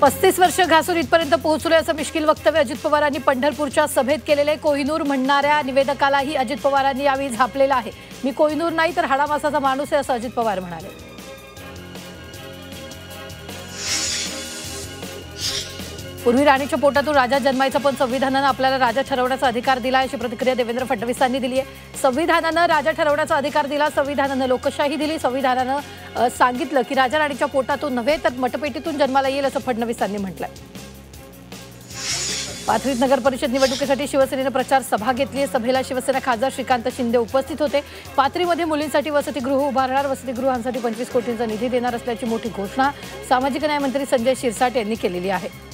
35 वर्ष घासून इथपर्यंत पोहोचले असं मिश्किल वक्तव्य अजित पवारांनी पंढरपूरच्या सभेत केलेले। कोहिनूर म्हणणाऱ्या निवेदकालाही अजित पवारांनी यावेळी झापलेलं आहे। मी कोहिनूर नाही तर हाडामासाचा माणूस आहे असं अजित पवार म्हणाले। पूर्वी राणीच्या पोटातून राजा जन्मायचा, पण संविधानाने आपल्याला राजा ठरवण्याचा अधिकार दिला अशी प्रतिक्रिया देवेंद्र फडणवीसांनी दिली आहे। संविधानाने राजा ठरवण्याचा अधिकार दिला, संविधानाने लोकशाही दिली, संविधानाने सांगितलं की राजा राणीच्या पोटातून नव्हे तर मतपेटीतून जन्माला येईल असं फडणवीसांनी म्हटलंय। पाथरीत नगर परिषद निवडणुकीसाठी शिवसेनेने प्रचार सभा घेतली। सभेला शिवसेना खासदार श्रीकांत शिंदे उपस्थित होते। पाथरीमध्ये मुलींसाठी वसतिगृह उभारणार, वसतिगृहांसाठी 25 कोटींचा निधी देणार असल्याची मोठी घोषणा सामाजिक न्याय मंत्री संजय शिरसाट यांनी केलेली आहे।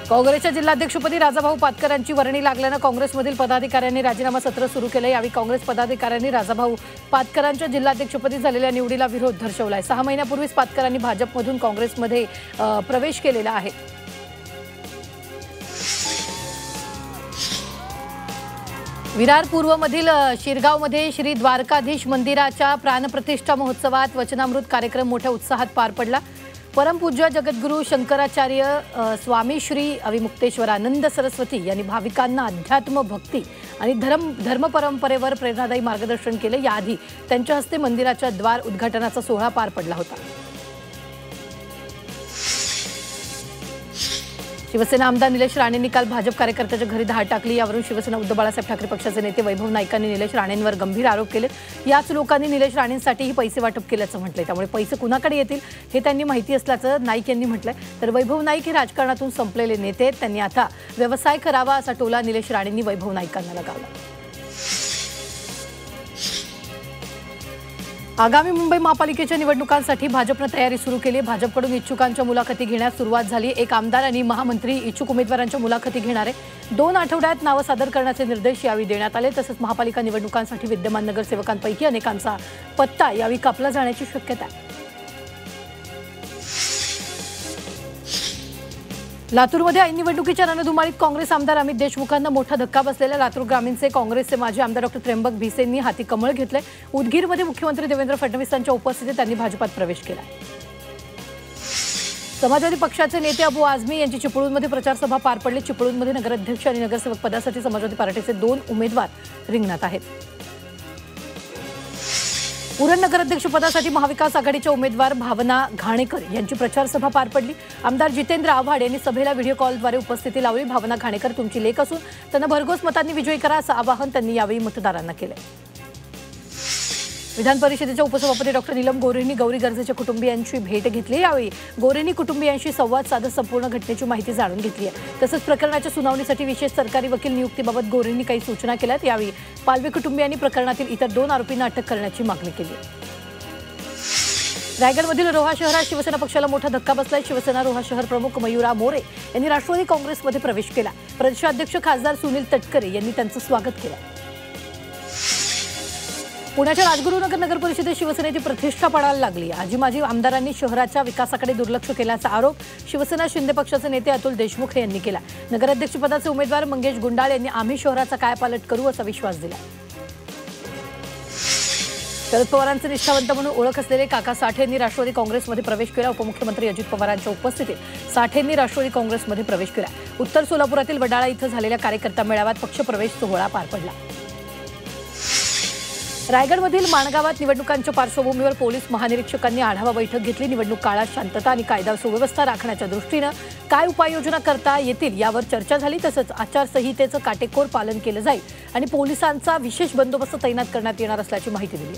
काँग्रेसच्या जिल्हाध्यक्षपदी राजाभाऊ पातकरांची वर्णी लागल्याने काँग्रेसमधील पदाधिकाऱ्यांनी राजीनामा सत्र सुरू केले। यावेळी काँग्रेस पदाधिकाऱ्यांनी राजाभाऊ पातकरांच्या जिल्हाध्यक्षपदी झालेल्या निवडीला विरोध दर्शवलाय। 6 महिन्यापूर्वीच पातकरांनी भाजपमधून काँग्रेसमध्ये प्रवेश केलेला आहे। विरार पूर्वमधील शिरगावमध्ये श्री द्वारकाधीश मंदिराच्या प्राणप्रतिष्ठा महोत्सवात वचनामृत कार्यक्रम मोठ्या उत्साहात पार पडला। परमपूज्य जगद्गुरू शंकराचार्य स्वामी श्री अविमुक्तेश्वरानंद सरस्वती यांनी भाविकांना अध्यात्म, भक्ती आणि धर्म परंपरेवर प्रेरणादायी मार्गदर्शन केले। याआधी त्यांच्या हस्ते मंदिराच्या द्वार उद्घाटनाचा सोहळा पार पडला होता। शिवसेना आमदार निलेश राणेंनी काल भाजप कार्यकर्त्याच्या घरी धाड टाकली। यावरून शिवसेना उद्धव बाळासाहेब ठाकरे पक्षाचे नेते वैभव नाईकांनी निलेश राणेंवर गंभीर आरोप केले। याच लोकांनी निलेश राणेंसाठीही पैसे वाटप केल्याचं म्हटलंय। त्यामुळे पैसे कुणाकडे येतील हे त्यांनी माहिती असल्याचं नाईक यांनी म्हटलंय। तर वैभव नाईक हे राजकारणातून संपलेले नेते आहेत, त्यांनी आता व्यवसाय करावा असा टोला निलेश राणेंनी वैभव नाईकांना लगावला। आगामी मुंबई महापालिकेच्या निवडणुकांसाठी भाजपने तयारी सुरू केली आहे। भाजपकडून इच्छुकांच्या मुलाखती घेण्यास सुरुवात झाली। एक आमदार आणि महामंत्री इच्छुक उमेदवारांच्या मुलाखती घेणार आहे। 2 आठवड्यात नावं सादर करण्याचे निर्देश यावेळी देण्यात आले। तसंच महापालिका निवडणुकांसाठी विद्यमान नगरसेवकांपैकी अनेकांचा पत्ता यावेळी कापला जाण्याची शक्यता आहे। लातूरमध्ये ऐन निवडणुकीच्या रणधुमाळीत काँग्रेस आमदार अमित देशमुखांना मोठा धक्का बसलेला। लातूर ग्रामीणचे काँग्रेसचे माजी आमदार डॉ. त्र्यंबक भिसेंनी हाती कमळ घेतले। उदगीरमध्ये मुख्यमंत्री देवेंद्र फडणवीसांच्या उपस्थितीत त्यांनी भाजपात प्रवेश केला। समाजवादी पक्षाचे नेते अबू आझमी यांची चिपळूणमध्ये प्रचार सभा पार पडली। चिपळूणमध्ये नगराध्यक्ष आणि नगरसेवक पदासाठी समाजवादी पार्टीचे 2 उमेदवार रिंगणात आहेत। उरण नगराध्यक्षपदासाठी महाविकास आघाडीच्या उमेदवार भावना घाणेकर यांची प्रचार सभा पार पडली। आमदार जितेंद्र आव्हाड यांनी सभेला व्हिडिओ कॉलद्वारे उपस्थिती लावली। भावना घाणेकर तुमची लेक असून त्यांना भरघोस मतांनी विजयी करा असं आवाहन त्यांनी यावेळी मतदारांना केलं। विधान परिषदेच्या उपसभापती डॉ. नीलम गोरेंनी गौरी गर्जेच्या कुटुंबियांची भेट घेतली। यावेळी गोरेंनी कुटुंबियांशी संवाद साधत संपूर्ण घटनेची माहिती जाणून घेतली आहे। तसंच प्रकरणाच्या सुनावणीसाठी विशेष सरकारी वकील नियुक्तीबाबत गोरेंनी काही सूचना केल्यात। यावेळी पालवे कुटुंबियांनी प्रकरणातील इतर 2 आरोपींना अटक करण्याची मागणी केली। रायगडमधील रोहा शहरात शिवसेना पक्षाला मोठा धक्का बसलाय। शिवसेना रोहा शहर प्रमुख मयुरा मोरे यांनी राष्ट्रवादी काँग्रेसमध्ये प्रवेश केला। प्रदेशाध्यक्ष खासदार सुनील तटकरे यांनी त्यांचं स्वागत केलं। पुण्याच्या राजगुरुनगर नगर परिषदेत शिवसेनेची प्रतिष्ठा पडायला लागली। आजी माजी आमदारांनी शहराच्या विकासाकडे दुर्लक्ष केल्याचा आरोप शिवसेना शिंदे पक्षाचे नेते अतुल देशमुख यांनी केला। नगराध्यक्षपदाचे उमेदवार मंगेश गुंडाळ यांनी आम्ही शहराचा कायापालट करू असा विश्वास दिला। शरद पवारांचे निष्ठावंत म्हणून ओळख असलेले काका साठे यांनी राष्ट्रवादी काँग्रेसमध्ये प्रवेश केला। उपमुख्यमंत्री अजित पवारांच्या उपस्थितीत साठे यांनी राष्ट्रवादी काँग्रेसमध्ये प्रवेश केला। उत्तर सोलापुरातील वडाळा इथं झालेल्या कार्यकर्ता मेळाव्यात पक्षप्रवेश सोहळा पार पडला। रायगडमधील माणगावात निवडणुकांच्या पार्श्वभूमीवर पोलीस महानिरीक्षकांनी आढावा बैठक घेतली। निवडणूक काळात शांतता आणि कायदा सुव्यवस्था राखण्याच्या दृष्टीने काय उपाययोजना करता येतील यावर चर्चा झाली। तसंच आचारसंहितेचं काटेकोर पालन केलं जाईल आणि पोलिसांचा विशेष बंदोबस्त तैनात करण्यात येणार असल्याची माहिती दिली।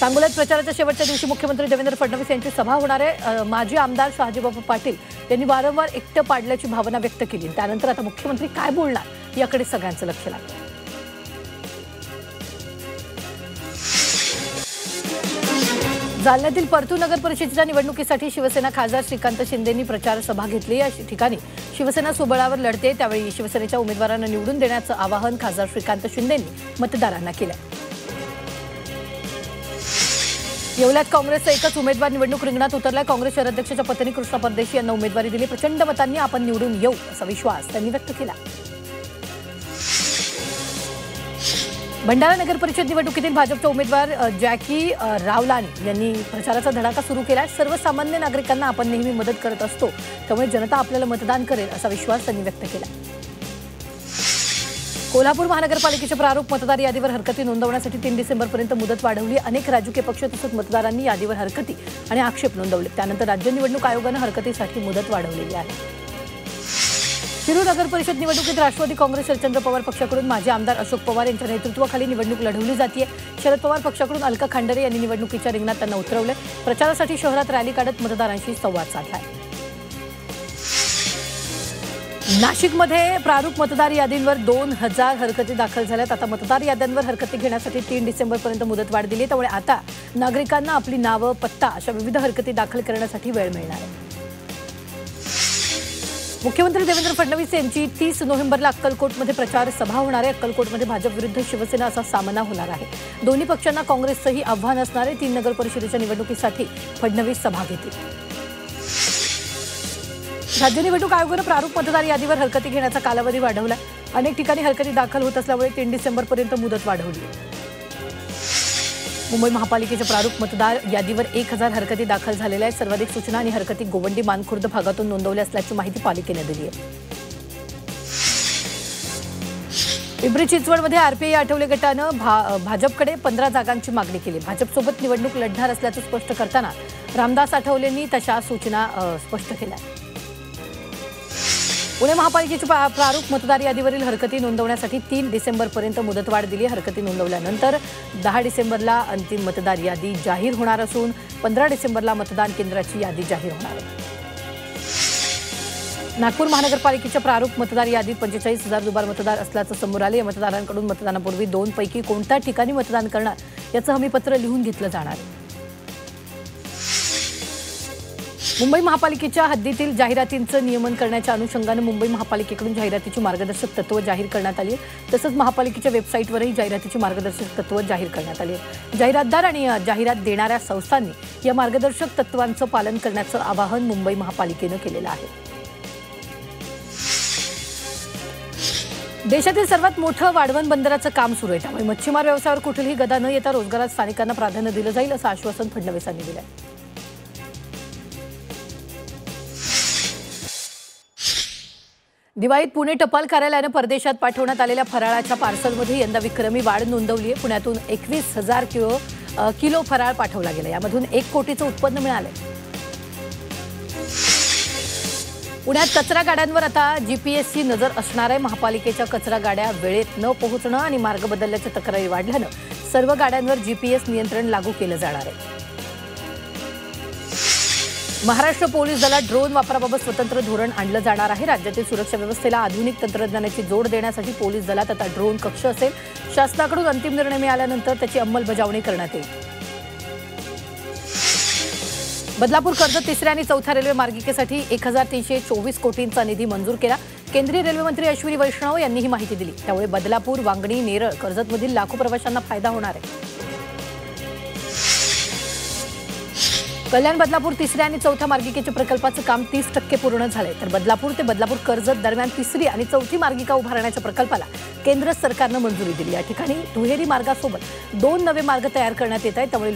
सांगोल्यात प्रचाराच्या शेवटच्या दिवशी मुख्यमंत्री देवेंद्र फडणवीस यांची सभा होणार आहे। माजी आमदार शहाजीबाबू पाटील यांनी वारंवार एकटं पाडल्याची भावना व्यक्त केली। त्यानंतर आता मुख्यमंत्री काय बोलणार याकडे सगळ्यांचं लक्ष लागलं। जालन्यातील परतूर नगर परिषदेच्या निवडणुकीसाठी शिवसेना खासदार श्रीकांत शिंदेंनी प्रचार सभा घेतली। या ठिकाणी शिवसेना सोबळावर लढते, त्यावेळी शिवसेनेच्या उमेदवारांना निवडून देण्याचं आवाहन खासदार श्रीकांत शिंदेंनी मतदारांना केलं। येवल्यात काँग्रेसचा एकच उमेदवार निवडणूक रिंगणात उतरलाय। काँग्रेस शहराध्यक्षाच्या पत्नी कृष्णा परदेशी यांना उमेदवारी दिली। प्रचंड मतांनी आपण निवडून येऊ असा विश्वास त्यांनी व्यक्त केला। भंडारा नगर परिषद निवडणुकीतील भाजपचे उमेदवार जॅकी रावलानी यांनी प्रचाराचा धडाका सुरू केला। सर्वसामान्य नागरिकांना आपण नेहमी मदत करत असतो, त्यामुळे जनता आपल्याला मतदान करेल असा विश्वास त्यांनी व्यक्त केला। कोल्हापूर महानगरपालिकेच्या प्रारूप मतदार यादीवर हरकती नोंदवण्यासाठी 3 डिसेंबरपर्यंत मुदत वाढवली। अनेक राजकीय पक्ष तसंच मतदारांनी यादीवर हरकती आणि आक्षेप नोंदवले। त्यानंतर राज्य निवडणूक आयोगाने हरकतीसाठी मुदत वाढवलेली आहे। शिरूर नगर परिषद निवडणुकीत राष्ट्रवादी काँग्रेस शरदचंद्र पवार पक्षाकडून माजी आमदार अशोक पवार यांच्या नेतृत्वाखाली निवडणूक लढवली जाते। शरद पवार पक्षाकडून अलका खांडरे यांनी निवडणुकीच्या रिंगणात त्यांना उतरवले। प्रचारासाठी शहरात रॅली काढत मतदारांशी संवाद साधला। नाशिकमध्ये प्रारूप मतदार यादींवर 2000 हरकती दाखल झाल्यात। आता मतदार याद्यांवर हरकती घेण्यासाठी 3 डिसेंबरपर्यंत मुदत वाढ दिली, त्यामुळे आता नागरिकांना आपली नावं, पत्ता अशा विविध हरकती दाखल करण्यासाठी वेळ मिळणार आहे। मुख्यमंत्री देवेंद्र फडणवीस यांची 30 नोव्हेंबरला अक्कलकोटमध्ये प्रचार सभा होणार आहे। अक्कलकोटमध्ये भाजप विरुद्ध शिवसेना असा सामना होणार आहे। दोन्ही पक्षांना काँग्रेसचंही आव्हान असणार आहे। 3 नगर परिषदेच्या निवडणुकीसाठी फडणवीस सभा घेतील। राज्य निवडणूक आयोगाने प्रारूप मतदार यादीवर हरकती घेण्याचा कालावधी वाढवला। अनेक ठिकाणी हरकती दाखल होत असल्यामुळे 3 डिसेंबरपर्यंत मुदत वाढवली। मुंबई महापालिकेच्या प्रारूप मतदार यादीवर 1000 हरकती दाखल झालेल्या आहेत। सर्वाधिक सूचना आणि हरकती गोवंडी मानखुर्द भागातून नोंदवल्या असल्याची माहिती पालिकेने दिली आहे। पिंपरी चिंचवडमध्ये आरपीआय आठवले गटानं भाजपकडे 15 जागांची मागणी केली। भाजपसोबत निवडणूक लढणार असल्याचं स्पष्ट करताना रामदास आठवलेंनी तशा सूचना स्पष्ट केल्या। पुणे महापालिकेची प्रारूप मतदार यादीवरील हरकती नोंदवण्यासाठी 3 डिसेंबरपर्यंत मुदतवाढ दिली। हरकती नोंदवल्यानंतर 10 डिसेंबरला अंतिम मतदार यादी जाहीर होणार असून 15 डिसेंबरला मतदान केंद्राची यादी जाहीर होणार आहे। नागपूर महानगरपालिकेच्या प्रारूप मतदार यादीत 45,000 दुबार मतदार असल्याचं समोर आले। या मतदारांकडून मतदानापूर्वी 2 पैकी कोणत्या ठिकाणी मतदान करणार याचं हमीपत्र लिहून घेतलं जाणार आहे। मुंबई महापालिकेच्या हद्दीतील जाहिरातींचं नियमन करण्याच्या अनुषंगाने मुंबई महापालिकेकडून जाहिरातीची मार्गदर्शक तत्त्व जाहीर करण्यात आली। तसंच महापालिकेच्या वेबसाईटवरही जाहिरातीची मार्गदर्शक तत्त्व जाहीर करण्यात आली। जाहिरातदार आणि जाहिरात देणाऱ्या संस्थांनी या मार्गदर्शक तत्त्वांचं पालन करण्याचं आवाहन मुंबई महापालिकेनं केलेलं आहे। देशातील सर्वात मोठं वाढवण बंदराचं काम सुरू आहे, त्यामुळे मच्छीमार व्यवसायावर कुठलीही गदा न येता रोजगारात स्थानिकांना प्राधान्य दिलं जाईल असं आश्वासन फडणवीसांनी दिलं आहे। दिवाळीत पुणे टपाल कार्यालयानं परदेशात पाठवण्यात आलेल्या फराळाच्या पार्सलमध्ये यंदा विक्रमी वाढ नोंदवली आहे। पुण्यातून 21,000 किलो फराळ पाठवला गेला। यामधून 1 कोटीचं उत्पन्न मिळालंय। पुण्यात कचरा गाड्यांवर आता जीपीएसची नजर असणार आहे। महापालिकेच्या कचरा गाड्या वेळेत न पोहोचणं आणि मार्ग बदलल्याच्या तक्रारी वाढल्यानं सर्व गाड्यांवर जीपीएस नियंत्रण लागू केलं जाणार आहे। महाराष्ट्र पोलीस दलात ड्रोन वापराबाबत स्वतंत्र धोरण आणलं जाणार आहे। राज्यातील सुरक्षा व्यवस्थेला आधुनिक तंत्रज्ञानाची जोड देण्यासाठी पोलीस दलात आता ड्रोन कक्ष असेल। शासनाकडून अंतिम निर्णय मिळाल्यानंतर त्याची अंमलबजावणी करण्यात येईल। बदलापूर कर्जत 3ऱ्या आणि 4थ्या रेल्वे मार्गिकेसाठी 1324 कोटींचा निधी मंजूर केला। केंद्रीय रेल्वे मंत्री अश्विनी वैष्णव यांनी ही माहिती दिली। त्यामुळे बदलापूर, वांगणी, नेरळ, कर्जतमधील लाखो प्रवाशांना फायदा होणार आहे। कल्याण बदलापूर 3ऱ्या आणि 4थ्या मार्गिकेच्या प्रकल्पाचं काम 30% पूर्ण झालंय। तर बदलापूर ते बदलापूर कर्जत दरम्यान 3री आणि 4थी मार्गिका उभारण्याच्या प्रकल्पाला केंद्र सरकारनं मंजुरी दिली आहे। या ठिकाणी दुहेरी मार्गासोबत 2 नवे मार्ग तयार करण्यात येत आहेत, त्यामुळे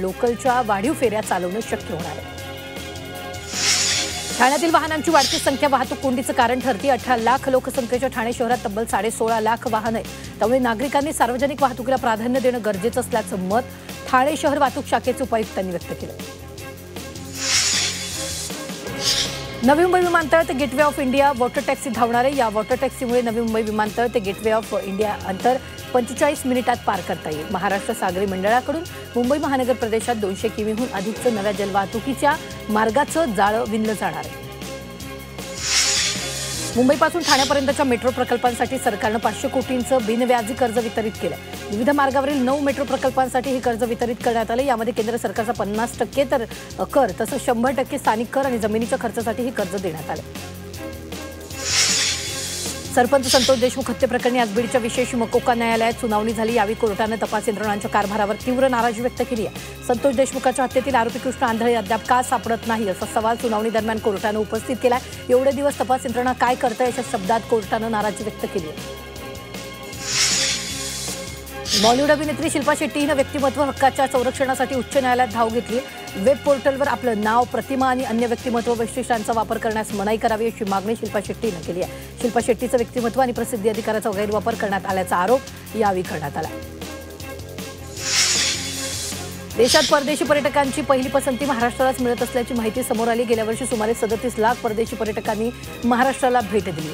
लोकलच्या वाढीव फेऱ्या चालवणं शक्य होणार आहे। ठाण्यातील वाहनांची वाढती संख्या वाहतूक कोंडीचं कारण ठरते। 18 लाख लोकसंख्येच्या ठाणे शहरात तब्बल 16.5 लाख वाहनं आहेत, त्यामुळे नागरिकांनी सार्वजनिक वाहतुकीला प्राधान्य देणं गरजेचं असल्याचं मत ठाणे शहर वाहतूक शाखेचे उपायुक्तांनी व्यक्त केलं। नवी मुंबई विमानतळ ते gateway of India water taxi धावणार आहे। या वॉटर टॅक्सीमुळे नवी मुंबई विमानतळ ते गेटवे ऑफ इंडिया अंतर 45 मिनिटात पार करता येईल। महाराष्ट्र सागरी मंडळाकडून मुंबई महानगर प्रदेशात 200 किमीहून अधिकचं नव्या जलवाहतुकीच्या मार्गाचं जाळं विणलं जाणार आहे। मुंबईपासून ठाण्यापर्यंतच्या मेट्रो प्रकल्पांसाठी सरकारनं 500 कोटींचं बिनव्याजी कर्ज वितरित केलं। विविध मार्गावरील 9 मेट्रो प्रकल्पांसाठी हे कर्ज वितरित करण्यात आले। यामध्ये केंद्र सरकारचा 50% तर कर तसंच 100% स्थानिक कर आणि जमिनीच्या खर्चासाठी हे कर्ज देण्यात आले। सरपंच संतोष देशमुख हत्येप्रकरणी आज बीडच्या विशेष मकोका न्यायालयात सुनावणी झाली। यावेळी कोर्टानं तपास यंत्रणांच्या कारभारावर तीव्र नाराजी व्यक्त केली आहे। संतोष देशमुखाच्या हत्येतील आरोपी कृष्ण आंधळे अद्याप का सापडत नाही असा सवाल सुनावणी दरम्यान कोर्टानं उपस्थित केला। एवढे दिवस तपास यंत्रणा काय करते अशा शब्दात कोर्टानं नाराजी व्यक्त केली आहे। बॉलिवूड अभिनेत्री शिल्पा शेट्टी हिनं व्यक्तिमत्व हक्काच्या संरक्षणासाठी उच्च न्यायालयात धाव घेतली। वेब पोर्टलवर आपलं नाव, प्रतिमा आणि अन्य व्यक्तिमत्व वैशिष्ट्यांचा वापर करण्यास मनाई करावी अशी मागणी शिल्पा शेट्टीनं केली आहे। शिल्पा शेट्टीचं व्यक्तिमत्व आणि प्रसिद्धी अधिकाराचा गैरवापर करण्यात आल्याचा आरोप यावेळी करण्यात आला। देशात परदेशी पर्यटकांची पहिली पसंती महाराष्ट्रालाच मिळत असल्याची माहिती समोर आली। गेल्या वर्षी सुमारे 37 लाख परदेशी पर्यटकांनी महाराष्ट्राला भेट दिली।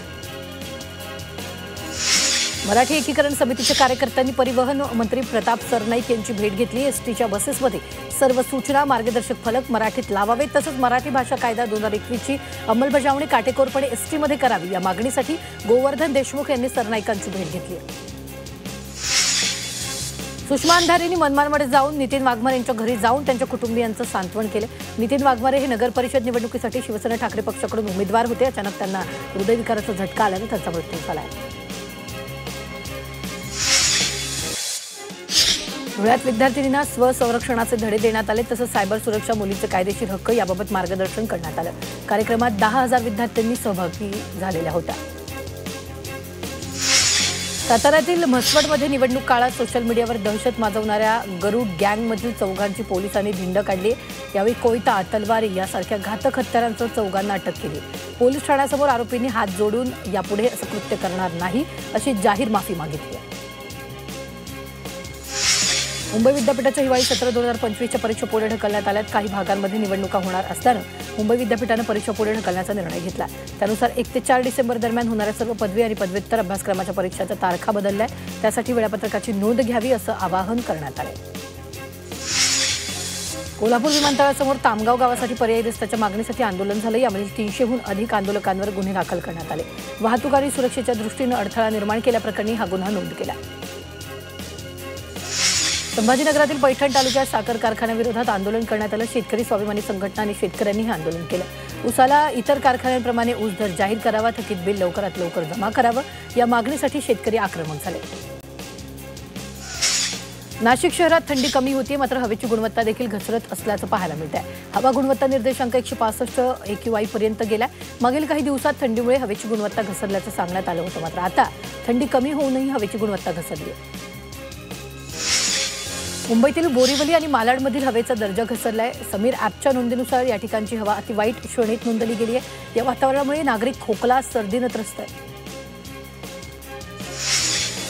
मराठी एकीकरण समितीच्या कार्यकर्त्यांनी परिवहन मंत्री प्रताप सरनाईक यांची भेट घेतली। एसटीच्या बसेसमध्ये सर्व सूचना, मार्गदर्शक फलक मराठीत लावावेत, तसंच मराठी भाषा कायदा 2021ची अंमलबजावणी काटेकोरपणे एसटीमध्ये करावी या मागणीसाठी गोवर्धन देशमुख यांनी सरनाईकांची भेट घेतली। सुषमा अंधारेंनी मनमाडमध्ये जाऊन नितीन वाघमारे यांच्या घरी जाऊन त्यांच्या कुटुंबियांचं सांत्वन केले। नितीन वाघमारे हे नगर परिषद निवडणुकीसाठी शिवसेना ठाकरे पक्षाकडून उमेदवार होते। अचानक त्यांना हृदयविकाराचा झटका आल्यानं त्यांचा मृत्यू झाला आहे। धुळ्यात विद्यार्थिनींना स्वसंरक्षणाचे धडे देण्यात आले, तसंच सायबर सुरक्षा, मुलींचे कायदेशीर हक्क याबाबत मार्गदर्शन करण्यात आलं। कार्यक्रमात 10,000 विद्यार्थ्यांनी सहभागी झालेल्या होत्या। साताऱ्यातील म्हसवडमध्ये निवडणूक काळात सोशल मीडियावर दहशत माजवणाऱ्या गरुड गँगमधील चौघांची पोलिसांनी धिंड काढली। यावेळी कोयता, तलवारी यासारख्या घातक हत्यारांसह चौघांना अटक केली। पोलीस ठाण्यासमोर आरोपींनी हात जोडून यापुढे असं कृत्य करणार नाही अशी जाहीर माफी मागितली। मुंबई विद्यापीठाच्या हिवाळी सत्र 2025च्या परीक्षा पुढे ढकलण्यात आल्यात। काही भागांमध्ये निवडणुका होणार असल्यानं मुंबई विद्यापीठानं परीक्षा पुढे ढकलण्याचा निर्णय घेतला। त्यानुसार 1 ते 4 डिसेंबर दरम्यान होणाऱ्या सर्व पदवी आणि पदव्युत्तर अभ्यासक्रमाच्या परीक्षाच्या तारखा बदलल्या आहेत। त्यासाठी वेळापत्रकाची नोंद घ्यावी असं आवाहन करण्यात आलं। कोल्हापूर विमानतळासमोर तामगाव गावासाठी पर्यायी रस्त्याच्या मागणीसाठी आंदोलन झालं। यामध्ये 300हून अधिक आंदोलकांवर गुन्हे दाखल करण्यात आले। वाहतूक आणि सुरक्षेच्या दृष्टीनं अडथळा निर्माण केल्याप्रकरणी हा गुन्हा नोंद केला। संभाजीनगरातील पैठण तालुक्यात साखर कारखान्याविरोधात आंदोलन करण्यात आलं। शेतकरी स्वाभिमानी संघटना आणि शेतकऱ्यांनी हे आंदोलन केलं। उसाला इतर कारखान्यांप्रमाणे ऊस दर जाहीर करावा, थकीत बिल लवकरात लवकर जमा करावं या मागणीसाठी शेतकरी आक्रमक झाले। नाशिक शहरात थंडी कमी होती, मात्र हवेची गुणवत्ता देखील घसरत असल्याचं पाहायला मिळत आहे। हवा गुणवत्ता निर्देशांक 165 AQI पर्यंत गेला। मागील काही दिवसात थंडीमुळे हवेची गुणवत्ता घसरल्याचं सांगण्यात आलं होतं, मात्र आता थंडी कमी होऊनही हवेची गुणवत्ता घसरली आहे। मुंबईतील बोरिवली आणि मालाडमधील हवेचा दर्जा घसरलाय। समीर ॲपच्या नोंदीनुसार या ठिकाणची हवा अतिवाईट श्रेणीत नोंदली गेली आहे। या वातावरणामुळे नागरिक खोकला, सर्दीनं त्रस्त आहेत।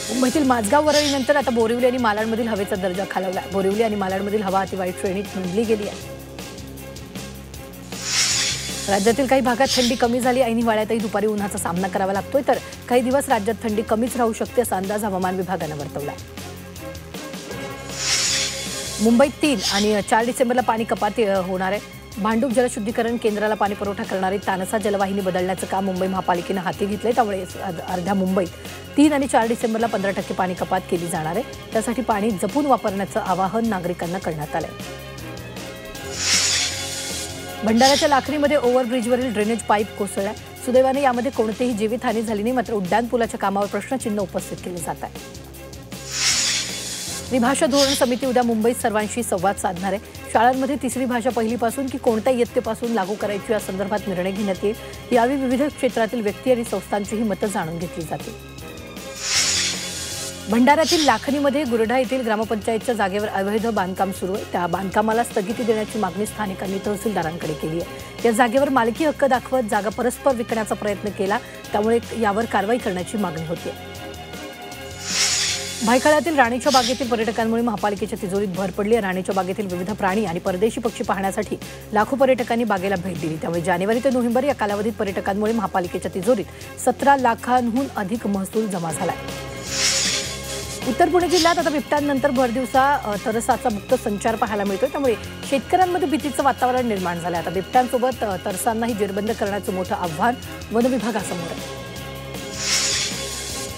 मुंबईतील माझगाव वरळीनंतर आता बोरिवली आणि मालाडमधील हवेचा दर्जा खालावला। बोरिवली आणि मालाडमधील हवा अतिवाईट श्रेणीत नोंदली गेली आहे। राज्यातील काही भागात थंडी कमी झाली। ऐन हिवाळ्यातही दुपारी उन्हाचा सामना करावा लागतोय, तर काही दिवस राज्यात थंडी कमीच राहू शकते असा अंदाज हवामान विभागानं वर्तवला आहे। मुंबईत 3 आणि 4 डिसेंबरला पाणी कपात होणार आहे। भांडूप जलशुद्धीकरण केंद्राला पाणी पुरवठा करणारी तानसा जलवाहिनी बदलण्याचं काम मुंबई महापालिकेनं हाती घेतलंय। त्यामुळे अर्ध्या मुंबईत 3 आणि 4 डिसेंबरला 15% पाणी कपात केली जाणार आहे। त्यासाठी पाणी जपून वापरण्याचं आवाहन नागरिकांना करण्यात आलंय। भंडाऱ्याच्या लाखनीमध्ये ओव्हरब्रिजवरील ड्रेनेज पाईप कोसळला। सुदैवाने यामध्ये कोणतीही जीवितहानी झाली नाही, मात्र उड्डाणपुलाच्या कामावर प्रश्नचिन्ह उपस्थित केले जात आहे। त्रिभाषा धोरण समिती उद्या मुंबईत सर्वांशी संवाद साधणार आहे। शाळांमध्ये तिसरी भाषा पहिलीपासून की कोणत्या इयत्तेपासून लागू करायची या संदर्भात निर्णय घेण्यात येईल। यावेळी विविध क्षेत्रातील व्यक्ती आणि संस्थांचीही मतं जाणून घेतली जातील। भंडाऱ्यातील लाखनीमध्ये गुरढा येथील ग्रामपंचायतच्या जागेवर अवैध बांधकाम सुरू आहे। त्या बांधकामाला स्थगिती देण्याची मागणी स्थानिकांनी तहसीलदारांकडे केली आहे। या जागेवर मालकी हक्क दाखवत जागा परस्पर विकण्याचा प्रयत्न केला, त्यामुळे यावर कारवाई करण्याची मागणी होती। भायखळ्यातील राणीच्या बागेतील पर्यटकांमुळे महापालिकेच्या तिजोरीत भर पडली आहे। राणीच्या बागेतील विविध प्राणी आणि परदेशी पक्षी पाहण्यासाठी लाखो पर्यटकांनी बागेला भेट दिली। त्यामुळे जानेवारी ते नोव्हेंबर या कालावधीत पर्यटकांमुळे महापालिकेच्या तिजोरीत 17 लाखांहून अधिक महसूल जमा झाला आहे। उत्तर पुणे जिल्ह्यात आता बिबट्यांनंतर भरदिवसा तरसाचा मुक्त संचार पाहायला मिळतोय, त्यामुळे शेतकऱ्यांमध्ये भीतीचं वातावरण निर्माण झालं आहे। आता बिबट्यांसोबत तरसांनाही जेरबंद करण्याचं मोठं आव्हान वन विभागासमोर आहे।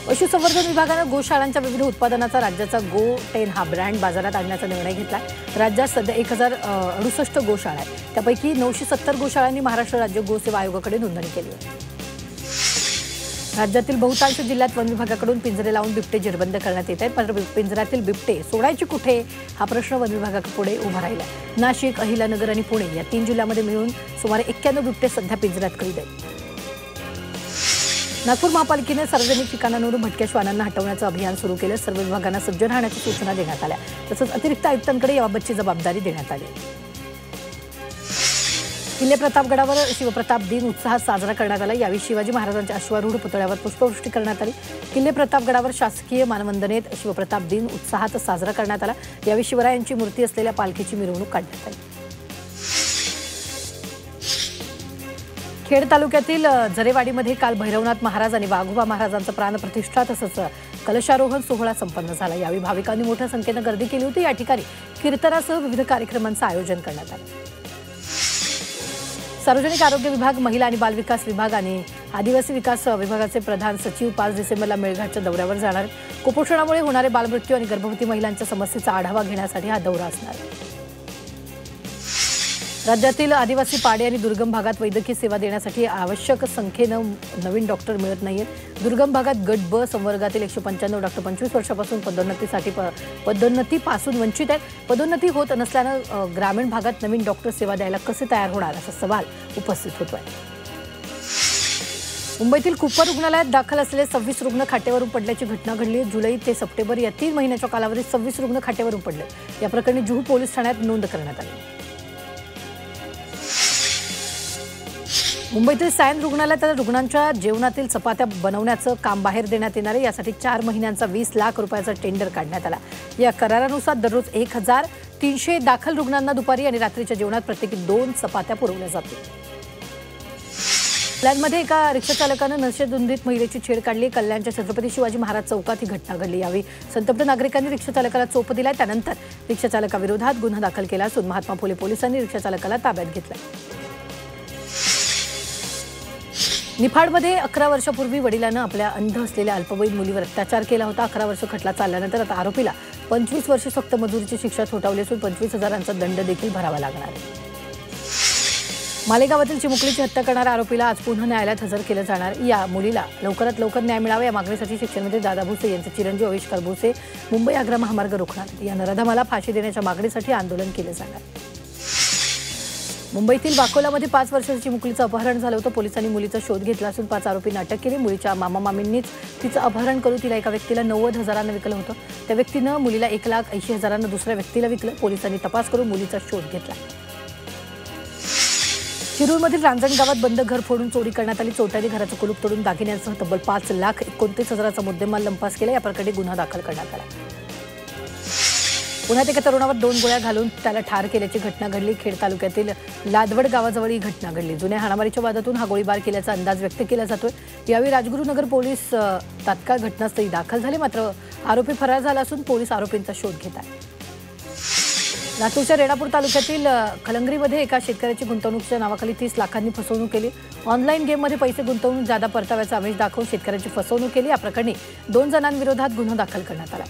पशुसंवर्धन विभागानं गोशाळांच्या विविध उत्पादनाचा राज्याचा गो10 हा ब्रँड बाजारात आणण्याचा निर्णय घेतला। राज्यात सध्या 1068 गोशाळा आहेत, त्यापैकी 970 गोशाळांनी महाराष्ट्र राज्य गोसेवा आयोगाकडे नोंदणी केली आहे। राज्यातील बहुतांश जिल्ह्यात वन विभागाकडून पिंजरे लावून बिबटे जेरबंद करण्यात येत आहेत, मात्र पिंजऱ्यातील बिबटे सोडायचे कुठे हा प्रश्न वन विभागापुढे उभा राहिला। नाशिक, अहिल्यानगर आणि पुणे या 3 जिल्ह्यांमध्ये मिळून सुमारे 91 बिबटे सध्या पिंजऱ्यात कैद आहेत। नागपूर महापालिकेने सार्वजनिक ठिकाणांवरून भटक्या श्वानांना हटवण्याचं अभियान सुरू केलं। सर्व विभागांना सज्ज राहण्याची सूचना देण्यात आल्या। तसंच अतिरिक्त आयुक्तांकडे याबाबतची जबाबदारी देण्यात आली। किल्ले प्रतापगडावर शिवप्रताप दिन उत्साहात साजरा करण्यात आला। यावेळी शिवाजी महाराजांच्या अश्वारूढ पुतळ्यावर पुष्पवृष्टी करण्यात आली। किल्ले प्रतापगडावर शासकीय मानवंदनेत शिवप्रताप दिन उत्साहात साजरा करण्यात आला। यावेळी शिवरायांची मूर्ती असलेल्या पालखीची मिरवणूक काढण्यात आली। खेड तालुक्यातील जरेवाडीमध्ये काल भैरवनाथ महाराज आणि वाघोबा महाराजांचा प्राणप्रतिष्ठा तसंच कलशारोहण सोहळा संपन्न झाला। यावेळी भाविकांनी मोठ्या संख्येने गर्दी केली होती। या ठिकाणी कीर्तनासह विविध कार्यक्रमांचं आयोजन करण्यात आलं। सार्वजनिक आरोग्य विभाग, महिला आणि बालविकास विभाग आणि आदिवासी विकास विभागाचे प्रधान सचिव 5 डिसेंबरला मेळघाटच्या दौऱ्यावर जाणार। कुपोषणामुळे होणारे बालमृत्यू आणि गर्भवती महिलांच्या समस्येचा आढावा घेण्यासाठी हा दौरा असणार आहे। राज्यातील आदिवासी पाडे आणि दुर्गम भागात वैद्यकीय सेवा देण्यासाठी आवश्यक संख्येनं नवीन डॉक्टर मिळत नाहीत। दुर्गम भागात गट ब संवर्गातील 195 डॉक्टर 25 वर्षापासून पदोन्नतीपासून वंचित आहेत। पदोन्नती होत नसल्यानं ग्रामीण भागात नवीन डॉक्टर सेवा द्यायला कसे तयार होणार असा सवाल उपस्थित होतोय। मुंबईतील कुप्पा रुग्णालयात दाखल असलेले 26 रुग्ण खाटेवरून पडल्याची घटना घडली। जुलै ते सप्टेंबर या 3 महिन्याच्या कालावधीत 26 रुग्ण खाटेवरून पडले। या प्रकरणी जुहू पोलीस ठाण्यात नोंद करण्यात आली। मुंबईतील सायन रुग्णालयात रुग्णांच्या जेवणातील चपात्या बनवण्याचं काम बाहेर देण्यात येणार आहे। यासाठी 4 महिन्यांचा 20 लाख रुपयाचा टेंडर काढण्यात आला। या करारानुसार दररोज 1300 दाखल रुग्णांना दुपारी आणि रात्रीच्या जेवणात प्रत्येकी 2 चपात्या पुरवल्या जातील। कल्याणमध्ये एका रिक्षाचालकानं नशेधुंदीत महिलेची छेड काढली। कल्याणच्या छत्रपती शिवाजी महाराज चौकात ही घटना घडली। यावेळी संतप्त नागरिकांनी रिक्षाचालकाला चोप दिलाय। त्यानंतर रिक्षाचालकाविरोधात गुन्हा दाखल केला असून महात्मा फुले पोलिसांनी रिक्षाचालकाला ताब्यात घेतलं। निफाडमध्ये 11 वर्षापूर्वी वडिलांनं आपल्या अंध असलेल्या अल्पवयीन मुलीवर अत्याचार केला होता। 11 वर्ष खटला चालल्यानंतर आता आरोपीला 25 वर्ष सक्त मजुरीची शिक्षा ठोठावली असून 25,000चा दंड देखील भरावा लागणार आहे। मालेगावातील चिमुकलीची हत्या करणाऱ्या आरोपीला आज पुन्हा न्यायालयात हजर केलं जाणार। या मुलीला लवकरात लवकर न्याय मिळावा या मागणीसाठी शिक्षणमंत्री दादा भुसे यांचे चिरंजीव आविष्कार भुसे मुंबई आग्रा महामार्ग रोखणार। या नराधमाला फाशी देण्याच्या मागणीसाठी आंदोलन केलं जाणार। मुंबईतील वाकोलामध्ये 5 वर्षाची मुलीचं अपहरण झालं होतं। पोलिसांनी मुलीचा शोध घेतला असून 5 आरोपींना अटक केली। मुलीच्या मामामामींनीच तिचं अपहरण करून तिला एका व्यक्तीला 90,000 विकलं होतं। त्या व्यक्तीनं मुलीला 1,80,000 दुसऱ्या व्यक्तीला विकलं। पोलिसांनी तपास करून मुलीचा शोध घेतला। शिरूरमधील रांजण गावात बंद घर फोडून चोरी करण्यात आली। चोरट्यांनी घराचं कुलूप तोडून दागिन्यांसह तब्बल 5,29,000चा मुद्देमाल लंपास केला। या प्रकरणी गुन्हा दाखल करण्यात आला। पुण्यात एका तरुणावर 2 गोळ्या घालून त्याला ठार केल्याची घटना घडली। खेड तालुक्यातील लादवड गावाजवळ ही घटना घडली। जुन्या हाणामारीच्या वादातून हा गोळीबार केल्याचा अंदाज व्यक्त केला जातोय। यावेळी राजगुरुनगर पोलीस तात्काळ घटनास्थळी दाखल झाले, मात्र आरोपी फरार झाला असून पोलीस आरोपींचा शोध घेत आहेत। लातूरच्या रेणापूर तालुक्यातील खलंगरीमध्ये एका शेतकऱ्याची गुंतवणुकीच्या नावाखाली 30 लाखांनी फसवणूक केली। ऑनलाईन गेममध्ये पैसे गुंतवून जादा परताव्याचा आमिष दाखवून शेतकऱ्याची फसवणूक केली। या प्रकरणी 2 जणांविरोधात गुन्हा दाखल करण्यात आला।